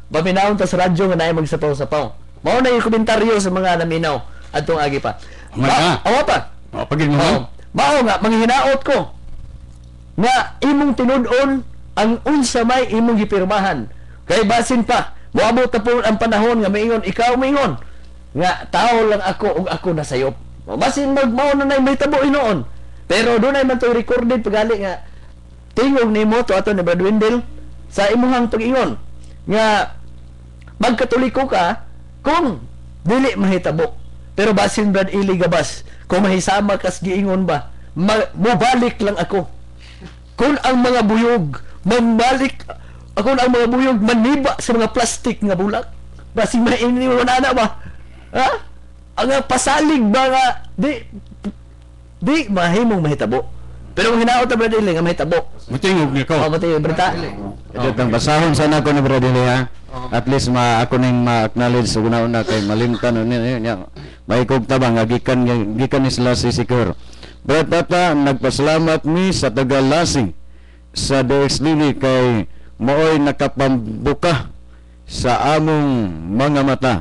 paminawon ta sa radyo nga naay magsapaw-sapaw. Mao na yung komentaryo sa mga naminaw adtong agi pa. Awa pa. Pagin mo. Mao nga manghinaot ko nga imong tinud-on ang unsa may imong gipirmahan. Kay basin pa, moabot na po ang panahon nga maingon ikaw maingon nga tao lang ako ug ako nasayop. Basin magmao na nay may tabo inoon. Pero dunay man to recorded pagali nga tingog nimo to ato ni Brad Wendell sa imuhang pag-ingon nga magkatoliko ka kung dili mahitabo. Pero basin Brad Ili Gabas, kung mahisama kas giingon ba, mobalik lang ako. Kung ang mga buyog mambalik, ako ang mga buyog maniba sa mga plastic nga bulak. Basin mainiwan na ba? Ha? Ang pasalig ba nga di mahimong mahitabo. Pero kung hinaot na Brad Ili nga mahitabo. Matingog ni ko. Matingog Brita. Itong basahon sana ko ni Brad Ili ha. At least ako ning ma-acknowledge sa una-una kay malimtan niya. Maikog tabang gikan ni sila si Secure. Brad Tata, nagpasalamat mi sa Tagalasing sa DX Lili kay mooy nakapambuka sa among mga mata.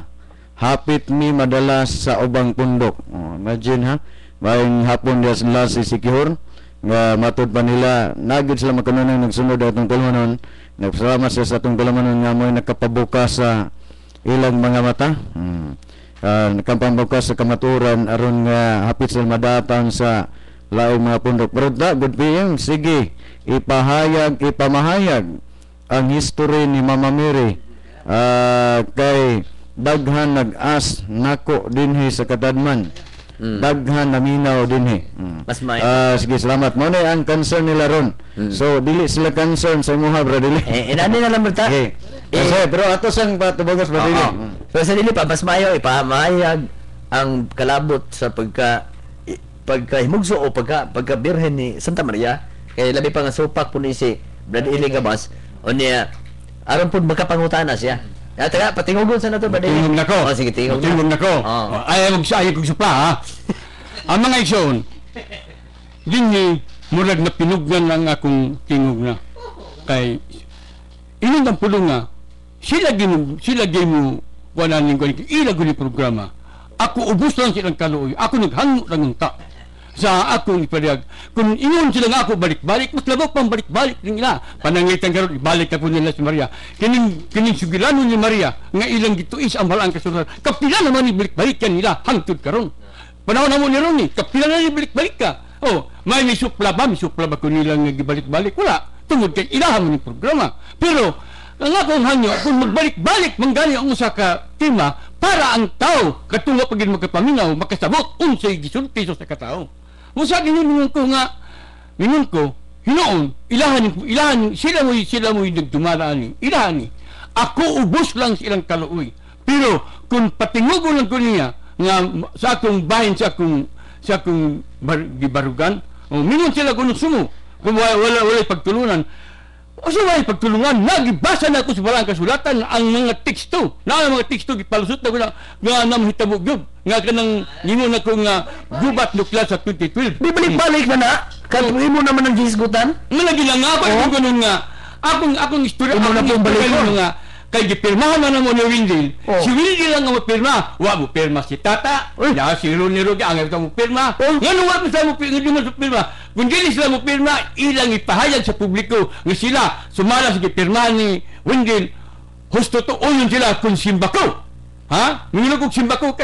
Hapit mi madala sa ubang pundok. Imagine ha. Maing hapon dia sila si Secure nga matud pa nila nagid sila makanunay nagsunod atong tulumanon. Nagpasalamat siya sa atong tulumanon nga mooy nakapabuka sa ilang mga mata. Nakapabuka sa kamaturan aron nga hapit sila madatang sa laing mga pundok. Pero good PM, sige ipamahayag ang history ni Mama Mary kay daghan nag-as nako dinhi sa Katadman. Daghan naminaw dinhi. Mas may sige, salamat mo na ang concern nila ron. So dili sila concern sa imuha bro dili. Inani na lang Brita. Okay. Pero ato sang patubagos ba dili. Pero sa dili pa mas mayo ipamahayag ang kalabot sa pagkahimugso o pagka birhen ni Santa Maria kay labi pa nga supak po ni si Brad Ili Gabas o niya aron po makapangutana siya. Taga patingugon sa nato Brad Ili. Tingog nako. Sige tingog. Tingog nako. Ay kog supla ha. Ang mga igsoon dinhi murag na pinugnan lang akong tingog na kay inon ang pulong nga sila gimo wala ning ko ila guni programa. Ako ubos lang silang kaluoy. Ako naghango lang ng ta sa akong ipariyag. Kung ingon sila nga ako balik-balik, mas labok pang balik-balik ng ila. Panangitan karon ibalik na po nila si Maria. Kining sugilano ni Maria nga ilang gituis ang balang kasulatan. Kapila naman ni balik-balik yan nila hangtod karon. Panahon na mo ni Ronnie, kapila na ni balik-balik ka. Oh, may supla ba kung nilang gibalik-balik? Wala. Tungod kay ilahan mo ni programa. Pero ang akong hanyo, kung magbalik-balik manggali ang usa ka tema para ang tao katunga pagin magkapaminaw makasabot unsay gisulti sa katao. Usa giningon ko nga ningon ko hinoon ilahan sila mo nagdumaraan ni ilahan ni ako ubos lang silang kaluoy. Pero kung patingugo lang ko niya nga sa akong bahin sa akong gibarugan mingon sila kuno sumo kung wala pagtulunan. O sa may pagtulungan, nagibasa na ako sa balang kasulatan ang mga teksto. Na ang mga teksto, gipalusot na ko na namahitabo gyud. Nga kanang ningon na ko nga gubat nuklear sa 2012. Di balik-balik na na? Katuloy mo naman ang gisgutan? Malagi lang nga ba yung ganun nga. Akong istorya, na pong balik nga. Kay gipirmahan na mo ni Windel. Si Windel lang ang mapirma. Wa mo pirma si Tata. Ya si Ronnie Roque ang mo pirma. Ngano wa mo sa mo pirma? Kung dili sila mo pirma, ilang ipahayag sa publiko nga sila sumala sa gipirma ni Windel. Husto to uyon sila kung simbako. Ha? Minulog kong simbako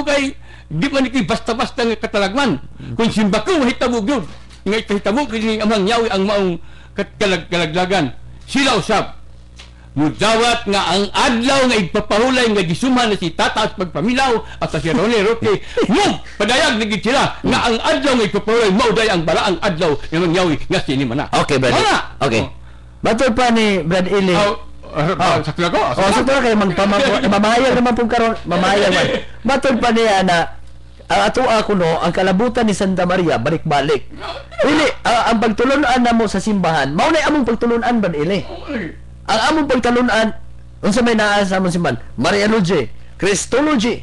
kay di man ikay basta-basta nga katalagman. Kung simbako hitabo gyud. Nga hitabo kini amang yawi ang maong kalaglagan. Sila usab mudawat nga ang adlaw nga igpapahulay nga gisuman na si Tata sa pagpamilaw at sa si Ronnie Roque padayag naging sila nga ang adlaw nga igpapahulay mauday ang balaang adlaw nga mangyawi nga sinima na. Okay, Brad. Okay. Batol pa ni Brad Ili. Sakto ko. Sakto na kayo mamayag naman pong karon. Mamayag man. Batol pa niya na ato ako no, ang kalabutan ni Santa Maria balik-balik. Ili, ang pagtulunan na mo sa simbahan, mao na among pagtulunan Brad Ili. Ang among pagtalunan unsa may naa sa among simbahan, Mariology, Christology,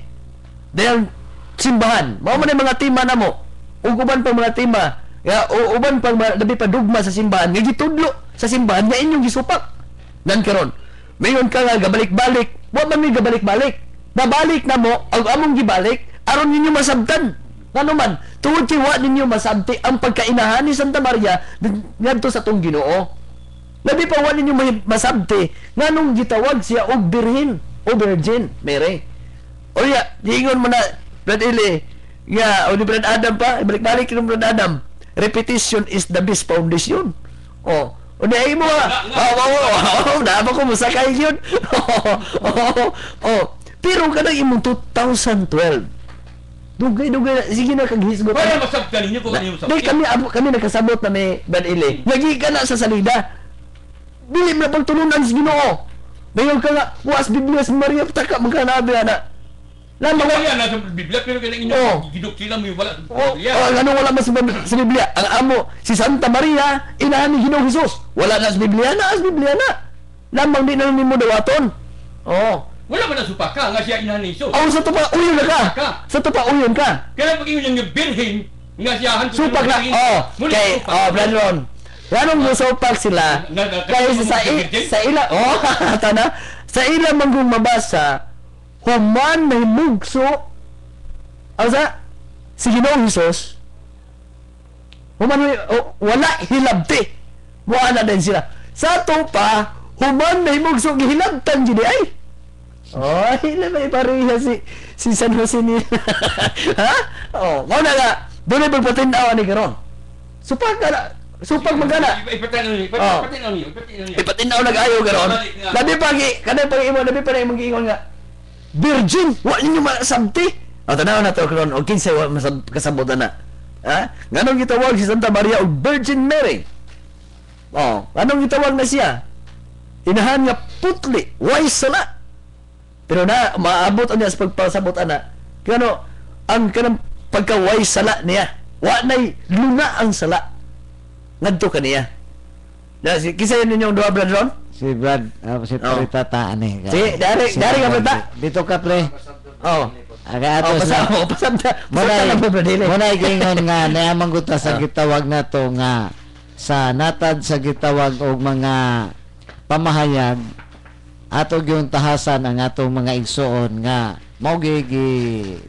dahil simbahan mao man mga tema namo ug uban pang mga tema uban pang labi pa dugma sa simbahan nga gitudlo sa simbahan nga inyong gisupak nan karon mayon ka nga gabalik-balik, wa man mi gabalik-balik. Nabalik na mo ang among gibalik aron ninyo masabtan. Ngano man, tuod kay wa ninyo masabti ang pagkainahan ni Santa Maria ngadto sa tong Ginoo. Labi pa wa ninyo masabti nganong gitawag siya og birhen o virgin Mary. O ya, diingon mo na Brad Eli, ya, o ni Brad Adam pa, balik-balik ni Brad Adam. Repetition is the best foundation. O di mo na ko musakay yun. Pero kanang imong 2012. Dugay sige na kaghisgot. Wala masabtan ninyo kung ano yung Di kami nakasabot na may Brad Eli. Nagi ka na sa salida. Dili na pagtulunan sa Ginoo. Mayon ka nga, was Biblia sa Maria taka magkanabi ana. Lamang Wala na sa Biblia, pero kaya inyo giduktila mo yung wala sa Biblia. ano wala mas sa Biblia? Ang amo, si Santa Maria, inahan ni Ginoong Hesus. Wala na sa Biblia na, Lamang di na nimo dawaton. Wala ba na supaka nga siya inahan ni Isus? Sa tupa, uyon ka. Sa tupa, uyon ka. Kaya pag inyo yung birhen, nga siya hanto Supak na, Brandon. Ganong musupak sila. Kaya sa ila, tana, sa ila manggong mabasa, human may mugso, si Ginoong Hesus, wala hilabti. Muana din sila. Sa tupa, human may mugso, gihilabtan dyan ay. Hila may pareha si San Jose ni. Ha? Mauna nga, doon ay pagpatinawa ni Garon. Supak magana. Ipatinaw nag-ayo Garon. Labi pa imong giingon nga, virgin, wa ninyo masabti. Tanaw na to Garon, o kinsay wa kasabutan na. Ha? Nganong gitawag si Santa Maria o Virgin Mary? Anong gitawag na siya? Inahan nga putli, way sala. Pero na maabot niya sa pagpasabot ana. Kano ang kanang pagka-way sala niya. Wa nay luna ang sala. Ngadto kaniya. Kisa yun ninyong duha Brad Ron? Si Brad, si Parita ani. Dari ka Parita. Dito ka pre. Aga ato sa Muna gingon nga naamang guta sa gitawag nato nga sa natad sa gitawag og mga pamahayag ato gyung tahasan ang atong mga igsoon nga mao gi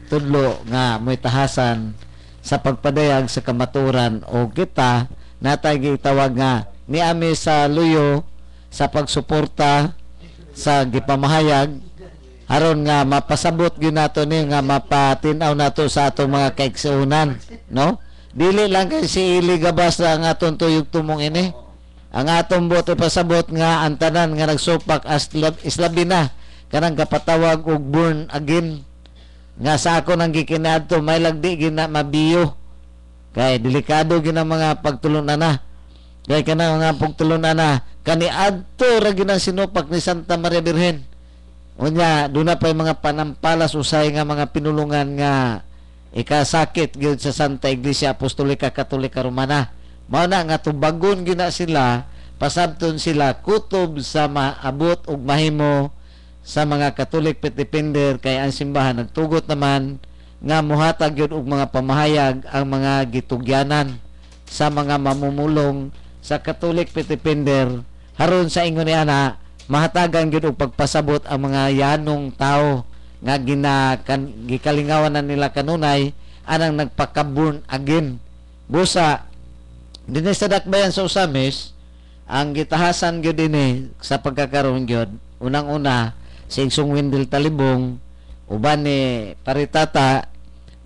tudlo nga mo'y tahasan sa pagpadayag sa kamaturan o kita natay gitawag nga niami sa luyo sa pagsuporta sa gipamahayag aron nga mapasabot gyud nato ni nga mapatin-aw nato sa atong mga kaigsuonan, no? Dili lang kay si Ili Gabas ang atong tuyog tumong ini. Ang atong boto pasabot nga ang tanan nga nagsupak islabi na kanang kapatawag og born again nga sa ako nang gikinadto may lagdi gina mabiyo kay delikado gina mga pagtulunan na kay kanang mga pagtulunan na kani adto ra ginang sinupak ni Santa Maria Birhen. Unya, doon na pa yung mga panampalas usay nga mga pinulungan nga ikasakit gyud sa Santa Iglesia Apostolika Katolika Romana. Mao na nga tubagon gina sila, pasabton sila kutob sa maabot ug mahimo sa mga Katolik Pitipender kay ang simbahan nagtugot naman nga mohatag gyud og mga pamahayag ang mga gitugyanan sa mga mamumulong sa Katolik Pitipender haron sa ingon ni ana mahatagan gyud og pagpasabot ang mga yanong tao nga gikalingawan na nila kanunay anang nagpaka-born again. Busa dinhi sa dakbayan sa Usamis ang gitahasan gyud dinhi sa pagkakaroon gyud unang-una si Igsong Wendel Talibong uban ni Paritata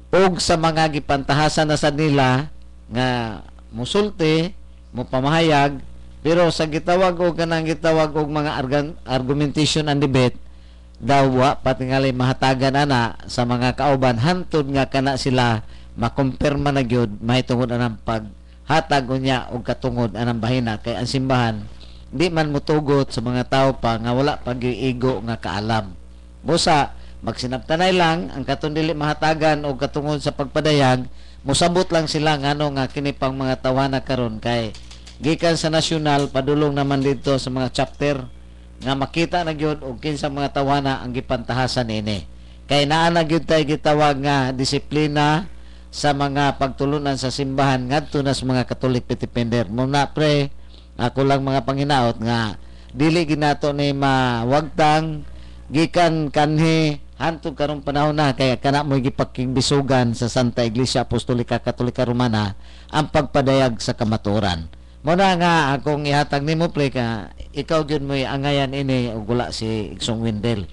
og sa mga gipantahasan na sa nila nga musulti mo pamahayag. Pero sa gitawag o kanang gitawag og mga argumentation and debate daw wa patingali mahatagan ana sa mga kauban hantod nga kana sila makumpirma na gyud mahitungod anang paghatag unya og katungod anang bahina kay ang simbahan di man mutugot sa mga tao pa nga wala pag-iigo nga kaalam. Busa magsinabtanay lang ang katon dili mahatagan og katungod sa pagpadayag mosabot lang sila ngano nga kini pang mga tawana karon kay gikan sa nasyonal padulong naman dito sa mga chapter nga makita na gyud og kinsa mga tawana ang gipantahasan ini kay naa na gyud tay gitawag nga disiplina sa mga pagtulunan sa simbahan ngadto na sa mga Katolik Pitipender. Muna pre ako lang mga panginaot nga dili ginato ni mawagtang gikan kanhi hantod karong panahon na kaya kana mo gipakigbisugan sa Santa Iglesia Apostolika Katolika Romana ang pagpadayag sa kamatuoran. Mo na nga akong ihatag nimo pre ka ikaw gyud mo angayan ini ug wala si Igsong Wendell.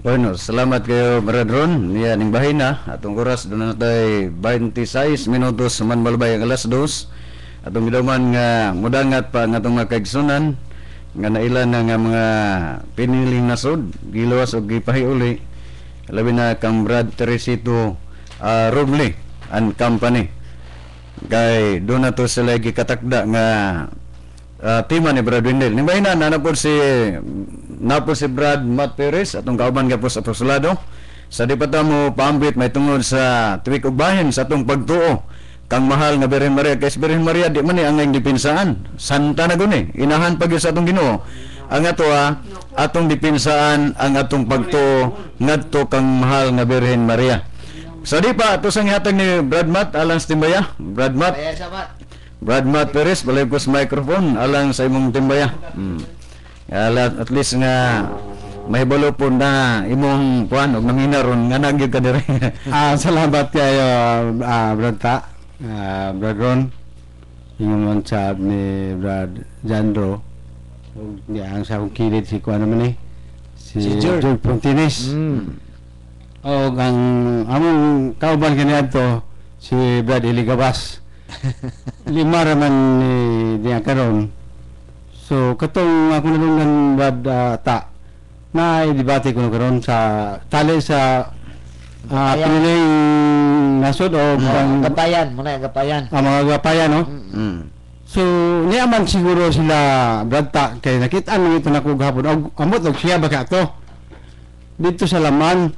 Bueno, salamat kayo Brad Ron. Yan ning bahin na atong oras doon na tayo 26 minutos man balbay ang alas 2. Atong gidaman nga mudangat pa nga atong makaigsunan nga nailan na nga mga piniling nasod giluwas og gipahiuli labi na kang Brad Teresito Roble and Company kay doon na to sila gikatakda nga tima ni Brad Wendell ning bahin na napod si Brad Matt Perez atong kauban gapos sa apostolado sa di pa ta mo paambit may tungod sa tuwik ug bahin sa atong pagtuo kang mahal nga Birhen Maria kay Birhen Maria di man ni ang dipinsaan santa na guni inahan pag sa atong Ginoo ang ato atong dipinsaan ang atong pagtuo ngadto kang mahal nga Birhen Maria sa di pa ato sang ihatag ni Brad Matt alang sa timbaya Brad Matt Perez balay ko sa microphone alang sa imong timbaya at least nga mahibalo po na imong kuan og namina ron nga nagyud ka diri Salamat kayo, Brad Ta. Brad Ron, yung mansab ni Brad Jandro. Ang sa akong kilid si kuan naman si George Pontines. O ang among kauban kaniadto si Brad Iligabas. Lima raman ni diya karon. So katong ako nalungan Brad Ta na i-debate ko karon sa tali sa piniling nasod o Gapayan, muna gapayan. mga gapayan, no? So, niyaman siguro sila Brad Ta kay nakita nang ito na ko gahapon. Amot og siya baka to. Dito sa laman,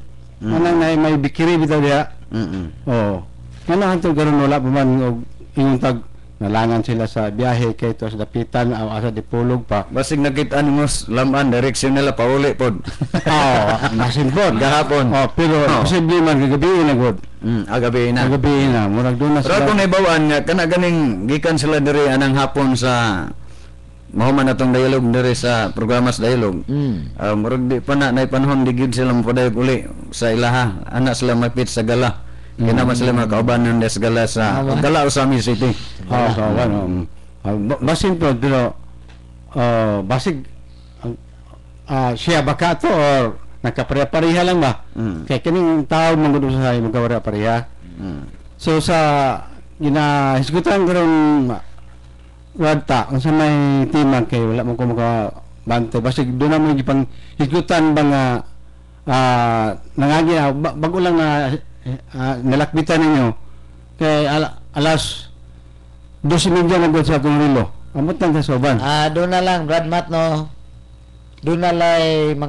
manang may bikiri bitaw diha. Oh. Manang to garon wala pa man og ingong tag nalangan sila sa biyahe kay to sa dapitan o asa dipulog pa. basig nakita nimo laman direksyon nila pauli pod Masin pod gahapon pero posible man gagabi na gud. agabi na Gagabi na murag doon na pero sila. kung naibawaan nga kana ganing gikan sila diri anang hapon sa mahuman atong dialog diri sa programa sa dialog murag di pa na nay panahon di gid sila mapadayog uli sa ilaha ana sila mapit sa gala kinaman sila mga kaubanan des gala sa gala Usami City Basin po pero basig siya baka to or nagkapareha lang ba kaya kining tao manggudo sa magkapareha so sa ginahisgutan karon wadta kung sa may timag kay wala mo ko makabantay basig doon na mo gipang hisgutan ba nga nangagi bago lang na nalakbitan ninyo kay alas 12:30 na gud sa akong rilo amot lang sa soban Doon na lang Brad Matt no. Doon na lang mga